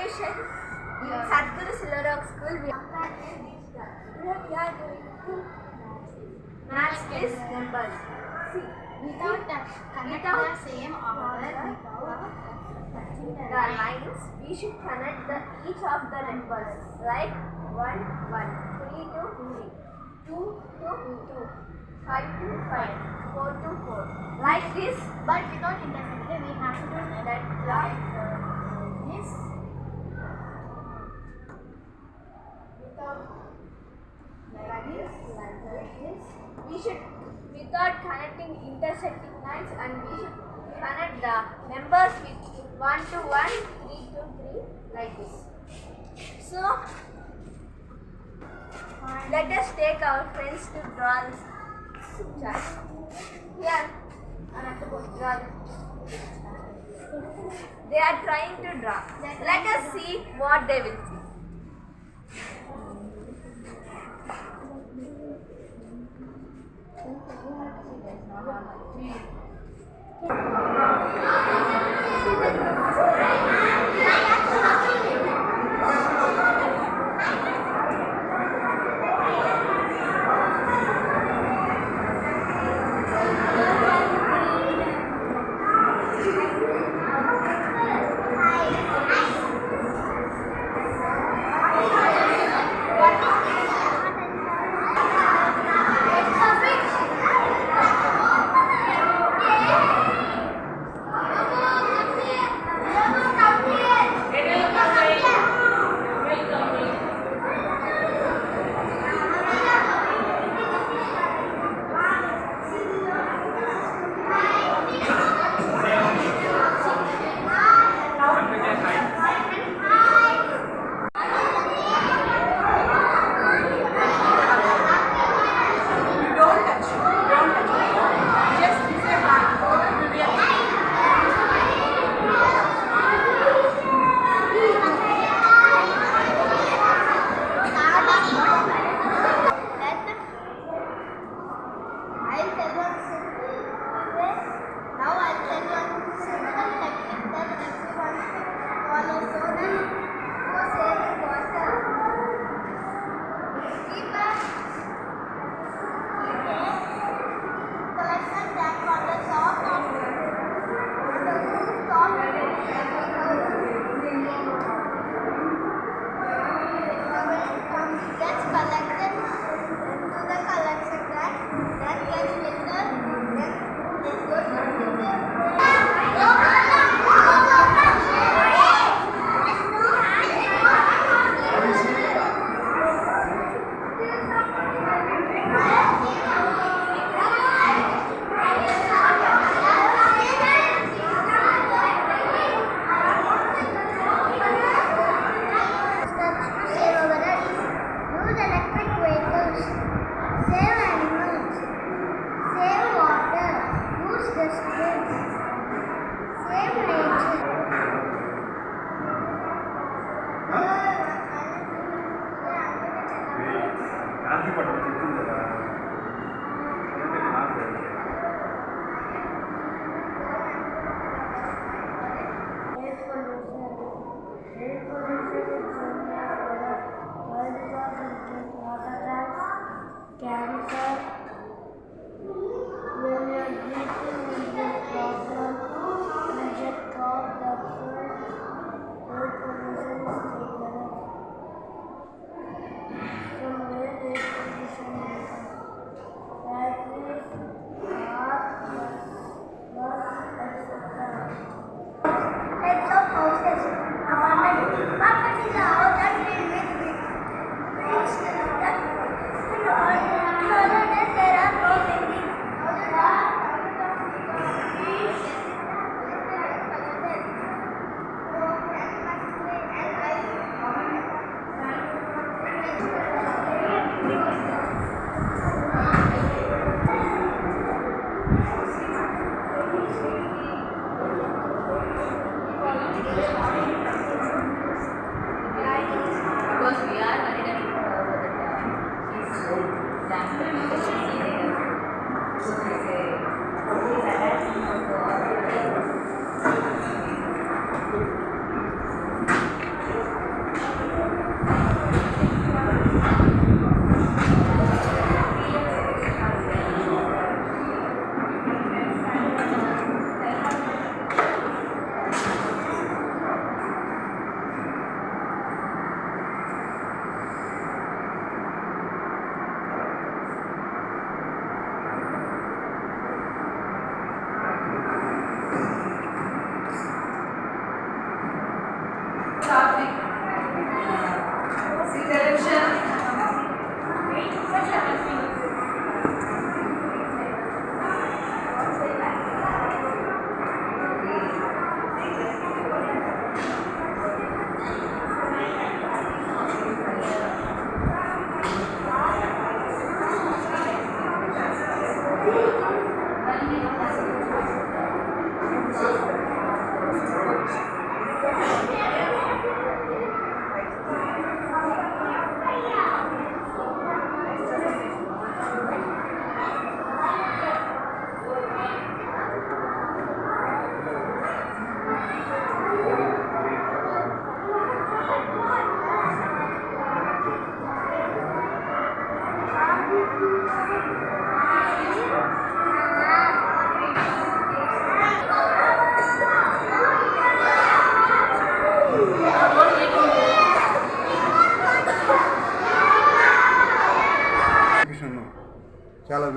information in Sadhguru Silverrock School. We are doing maths is numbers. See, Without connect the same order, the lines, we should connect each of the numbers like 1, 1, 3 to 3, 2 to 2, 5 to 5, 4 to 4. Like this, but without intersection, we have to do that like this. Without like this. We should, without connecting intersecting lines, and we should connect the numbers with 1 to 1, 3 to 3, like this. So, let us take our friends to draw this chart. Here, draw this. They are trying to draw. Let us see what they will see.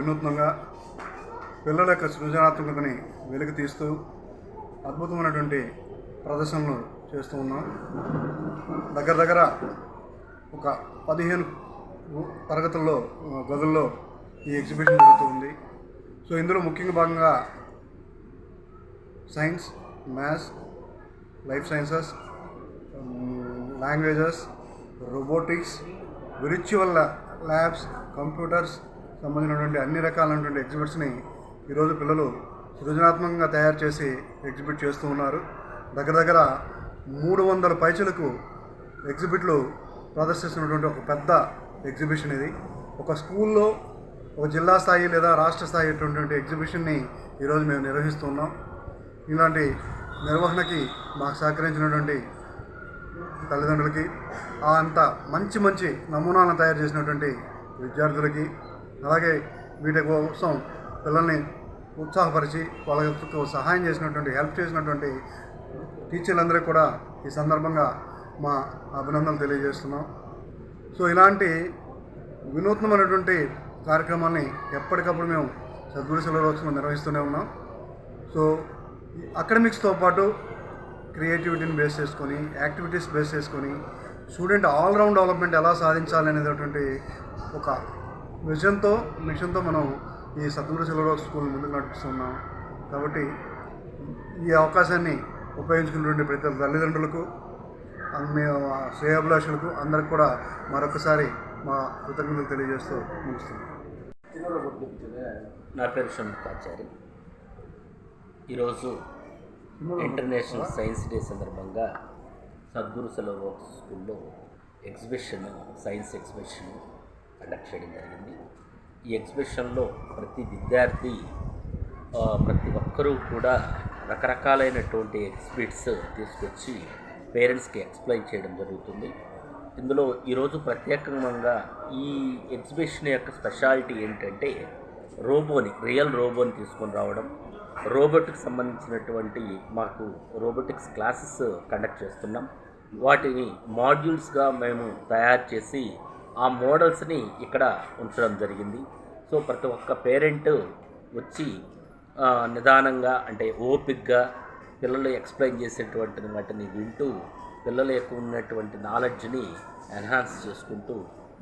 వినూత్నంగా పిల్లల యొక్క సృజనాత్మకతని వెలికి తీస్తూ అద్భుతమైనటువంటి ప్రదర్శనలు చేస్తూ ఉన్నాం. దగ్గర ఒక 15 తరగతుల్లో గదుల్లో ఈ ఎగ్జిబిషన్ జరుగుతుంది. సో ఇందులో ముఖ్యంగా భాగంగా science, maths, life sciences, languages, robotics, virtual labs, computers సంబంధించినటువంటి అన్ని రకాలైనటువంటి ఎగ్జిబిట్స్ని ఈరోజు పిల్లలు సృజనాత్మకంగా తయారు చేసి ఎగ్జిబిట్ చేస్తూ ఉన్నారు. దగ్గర 300 పైచలకు ఎగ్జిబిట్లు ప్రదర్శిస్తున్నటువంటి ఒక పెద్ద ఎగ్జిబిషన్ ఇది. ఒక స్కూల్లో ఒక జిల్లా స్థాయి లేదా రాష్ట్ర స్థాయి అటువంటి ఎగ్జిబిషన్ని ఈరోజు మేము నిర్వహిస్తున్నాం. ఇలాంటి నిర్వహణకి మాకు సహకరించినటువంటి తల్లిదండ్రులకి, అంత మంచి నమూనాలను తయారు చేసినటువంటి విద్యార్థులకి, అలాగే వీటి కోసం పిల్లల్ని ఉత్సాహపరిచి వాళ్ళకు సహాయం చేసినటువంటి, హెల్ప్ చేసినటువంటి టీచర్లందరికీ కూడా ఈ సందర్భంగా మా అభినందనలు తెలియజేస్తున్నాం. సో ఇలాంటి వినూత్నమైనటువంటి కార్యక్రమాన్ని ఎప్పటికప్పుడు మేము సద్గురు సెలవులోత్సవం నిర్వహిస్తూనే ఉన్నాం. సో అకాడమిక్స్తో పాటు క్రియేటివిటీని బేస్ చేసుకొని, యాక్టివిటీస్ బేస్ చేసుకొని స్టూడెంట్ ఆల్రౌండ్ డెవలప్మెంట్ ఎలా సాధించాలి అనేటువంటి ఒక విజన్తో, మిషన్తో మనం ఈ సద్గురు సెలవులోత్సవ స్కూల్ ముందుకు నడిపిస్తున్నాం. కాబట్టి ఈ అవకాశాన్ని ఉపయోగించుకున్నటువంటి ప్రతి తల్లిదండ్రులకు, అన్ని శ్రేయాభిలాషులకు అందరికి కూడా మరొకసారి మా కృతజ్ఞతలు తెలియజేస్తూ ముగిస్తున్నాం. నా పేరు షణ్ముఖాచారి. ఈరోజు ఇంటర్నేషనల్ సైన్స్ డే సందర్భంగా సద్గురు సెలవులోత్సవ స్కూల్లో సైన్స్ ఎగ్జిబిషన్ కండక్ట్ చేయడం జరిగింది. ఈ ఎగ్జిబిషన్లో ప్రతి విద్యార్థి, ప్రతి ఒక్కరూ కూడా రకరకాలైనటువంటి ఎగ్జిబిట్స్ తీసుకొచ్చి పేరెంట్స్కి ఎక్స్ప్లెయిన్ చేయడం జరుగుతుంది. ఇందులో ఈరోజు ప్రత్యేకంగా ఈ ఎగ్జిబిషన్ యొక్క స్పెషాలిటీ ఏంటంటే రియల్ రోబోని తీసుకొని రావడం. రోబోటిక్స్ సంబంధించినటువంటి మాకు రోబోటిక్స్ క్లాసెస్ కండక్ట్ చేస్తున్నాం. వాటిని మాడ్యూల్స్గా మేము తయారు చేసి ఆ మోడల్స్ని ఇక్కడ ఉంచడం జరిగింది. సో ప్రతి ఒక్క పేరెంట్ వచ్చి నిదానంగా, అంటే ఓపిక్గా పిల్లలు ఎక్స్ప్లెయిన్ చేసేటువంటి వాటిని వింటూ పిల్లల యొక్క ఉన్నటువంటి నాలెడ్జ్ని ఎన్హాన్స్ చేసుకుంటూ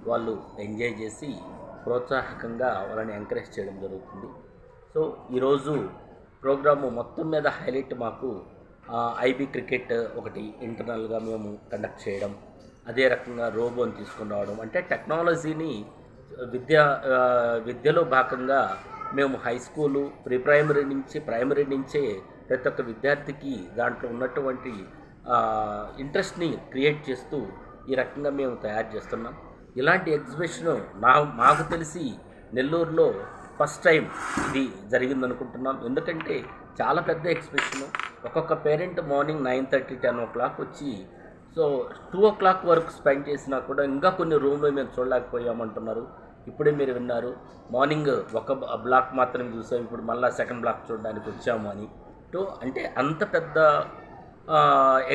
వాళ్ళు ఎంజాయ్ చేసి ప్రోత్సాహకంగా వాళ్ళని ఎంకరేజ్ చేయడం జరుగుతుంది. సో ఈరోజు ప్రోగ్రాము మొత్తం మీద హైలైట్ మాకు ఐబీ క్రికెట్ ఒకటి ఇంటర్నల్గా మేము కండక్ట్ చేయడం, అదే రకంగా రోబోని తీసుకుని రావడం. అంటే టెక్నాలజీని విద్యలో భాగంగా మేము హై స్కూలు, ప్రైమరీ నుంచే ప్రతి ఒక్క విద్యార్థికి దాంట్లో ఉన్నటువంటి ఇంట్రెస్ట్ని క్రియేట్ చేస్తూ ఈ రకంగా మేము తయారు చేస్తున్నాం. ఇలాంటి ఎగ్జిబిషన్ మాకు తెలిసి నెల్లూరులో ఫస్ట్ టైం ఇది జరిగిందనుకుంటున్నాం. ఎందుకంటే చాలా పెద్ద ఎగ్జిబిషను. ఒక్కొక్క పేరెంట్ మార్నింగ్ 9:30, 10 o'clock వచ్చి, సో 2 o'clock వరకు స్పెండ్ చేసినా కూడా ఇంకా కొన్ని రూమ్లో మేము చూడలేకపోయామంటున్నారు. ఇప్పుడే మీరు విన్నారు, మార్నింగ్ ఒక బ్లాక్ మాత్రమే చూసాం, ఇప్పుడు మళ్ళీ సెకండ్ బ్లాక్ చూడడానికి వచ్చాము అని. అంటే అంత పెద్ద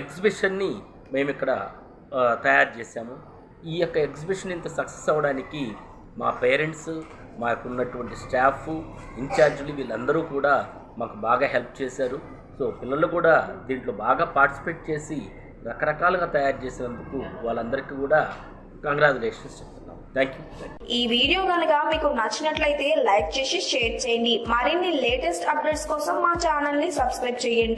ఎగ్జిబిషన్ని మేము ఇక్కడ తయారు చేశాము. ఈ యొక్క ఎగ్జిబిషన్ ఇంత సక్సెస్ అవ్వడానికి మా పేరెంట్స్, మాకున్నటువంటి స్టాఫ్, ఇన్ఛార్జీలు వీళ్ళందరూ కూడా మాకు బాగా హెల్ప్ చేశారు. సో పిల్లలు కూడా దీంట్లో బాగా పార్టిసిపేట్ చేసి రకరకాలుగా తయారు చేసినందుకు వాళ్ళందరికీ కూడా కంగ్రాచులేషన్స్ చెప్తున్నాం. Thank you. ఈ వీడియో కనుక మీకు నచ్చినట్లయితే లైక్ చేసి షేర్ చేయండి. మరిన్ని లేటెస్ట్ అప్డేట్స్ కోసం మా ఛానల్ని సబ్స్క్రైబ్ చేయండి.